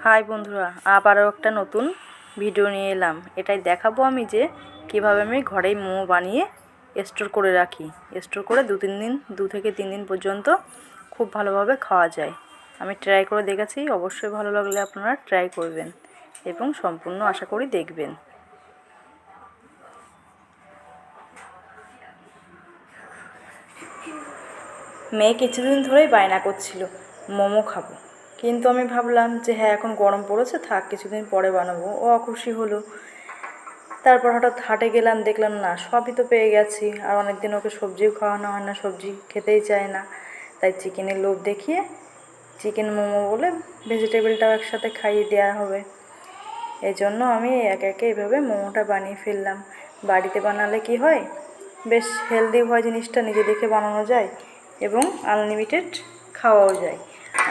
High বন্ধুরা, আবারও একটা নতুন ভিডিও নিয়ে এলাম। এটাই দেখাবো আমি যে কিভাবে আমি ঘরেই মোমো বানিয়ে স্টোর করে রাখি। স্টোর করে 2 থেকে 3 দিন পর্যন্ত খুব ভালোভাবে খাওয়া যায়। আমি ট্রাই করে দেখেছি, অবশ্যই ভালো লাগলে আপনারা ট্রাই করবেন এবং সম্পূর্ণ আশা করি দেখবেন। মেয়ে কিছুদিন ধরেই বায়না করছিল মোমো খাবো, কিন্তু আমি ভাবলাম যে হ্যাঁ এখন গরম পড়েছে, থাক কিছুদিন পরে বানাবো। ও অখুশি হলো। তারপর হঠাৎ হাটে গেলাম, দেখলাম না সবই তো পেয়ে গেছি। আর অনেক দিন ওকে সবজিও খাওয়ানো হয় না, সবজি খেতেই চায় না। তাই চিকেনের লোভ দেখিয়ে চিকেন মোমো বলে ভেজিটেবলটাও একসাথে খাইয়ে দেওয়া হবে। এই জন্য আমি একে একে এভাবে মোমোটা বানিয়ে ফেললাম। বাড়িতে বানালে কি হয়, বেশ হেলদি হয় জিনিসটা, নিজে দেখে বানানো যায় এবং আনলিমিটেড খাওয়াও যায়।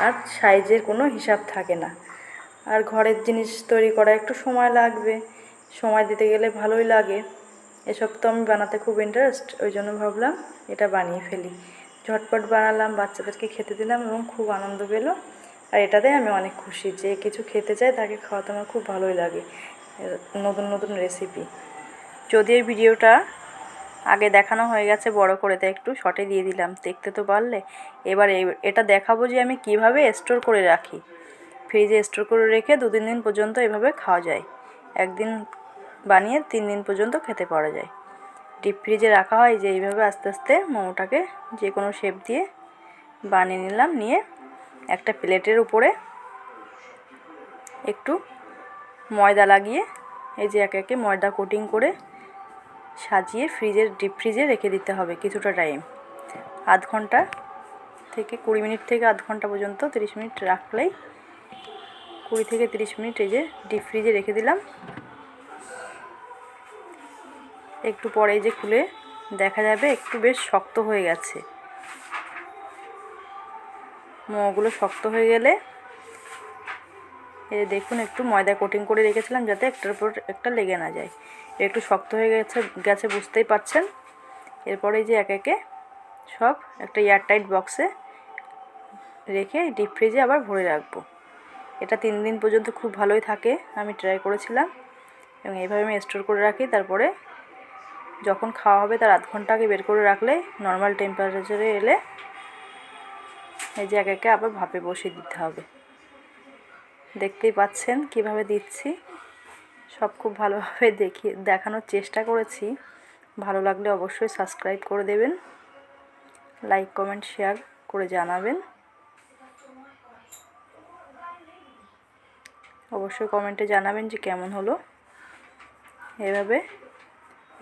আর সাইজের কোনো হিসাব থাকে না। আর ঘরের জিনিস তৈরি করা একটু সময় লাগবে, সময় দিতে গেলে ভালোই লাগে। এসব তো আমি বানাতে খুব ইন্টারেস্ট, ওই জন্য ভাবলাম এটা বানিয়ে ফেলি। ঝটপট বানালাম, বাচ্চাদেরকে খেতে দিলাম এবং খুব আনন্দ পেল। আর এটাতে আমি অনেক খুশি, যে কিছু খেতে চায় তাকে খাওয়াতে আমার খুব ভালোই লাগে। নতুন নতুন রেসিপি, যদিও এই ভিডিওটা আগে দেখানো হয়ে গেছে বড় করে, তাই একটু শর্টে দিয়ে দিলাম, দেখতে তো পারলে। এবার এটা দেখাবো যে আমি কিভাবে স্টোর করে রাখি। ফ্রিজে স্টোর করে রেখে 2-3 দিন পর্যন্ত এভাবে খাওয়া যায়। একদিন বানিয়ে 3 দিন পর্যন্ত খেতে পারা যায়। ডিপ ফ্রিজে রাখা হয় যে এইভাবে আস্তে আস্তে মোমোটাকে যে কোনো শেপ দিয়ে বানিয়ে নিলাম। নিয়ে একটা প্লেটের উপরে একটু ময়দা লাগিয়ে এই যে একে একে ময়দা কোটিং করে সাজিয়ে ডিপ ফ্রিজে রেখে দিতে হবে কিছুটা টাইম। আধ ঘন্টা থেকে 20 মিনিট থেকে আধ ঘন্টা পর্যন্ত, 30 মিনিট রাখলেই 20 থেকে 30 মিনিট এই যে ডিপ ফ্রিজে রেখে দিলাম। একটু পরে যে খুলে দেখা যাবে একটু বেশ শক্ত হয়ে গেছে। মোমোগুলো শক্ত হয়ে গেলে এই দেখুন, একটু ময়দা কোটিং করে রেখেছিলাম যাতে একটার উপর একটা লেগে না যায়। একটু শক্ত হয়ে গেছে বুঝতেই পারছেন। এরপরে যে একে একে সব একটা এয়ারটাইট বক্সে রেখে ডিপ ফ্রিজে আবার ভরে রাখবো। এটা 3 দিন পর্যন্ত খুব ভালোই থাকে, আমি ট্রাই করেছিলাম। এবং এইভাবে আমি স্টোর করে রাখি। তারপরে যখন খাওয়া হবে তার আধ ঘন্টা আগে বের করে রাখলে নর্মাল টেম্পারেচারে এলে এই যে একে একে আবার ভাপে বসিয়ে দিতে হবে। দেখতেই পাচ্ছেন কিভাবে দিচ্ছি, সব খুব ভালোভাবে দেখানোর চেষ্টা করেছি। ভালো লাগলে অবশ্যই সাবস্ক্রাইব করে দেবেন, লাইক কমেন্ট শেয়ার করে জানাবেন। অবশ্যই কমেন্টে জানাবেন যে কেমন হলো। এভাবে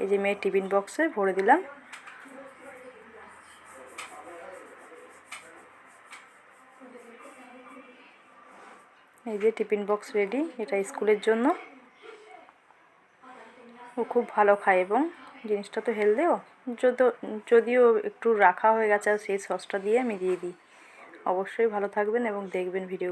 এই যে মেয়ের টিফিন বক্সে ভরে দিলাম। এই যে টিফিন বক্স রেডি, এটা স্কুলের জন্য। ও খুব ভালো খায় এবং জিনিসটা তো হেলদিও, যদিও একটু রাখা হয়ে গেছে, আর সেই সসটা দিয়ে আমি দিয়ে দিই। অবশ্যই ভালো থাকবেন এবং দেখবেন ভিডিও।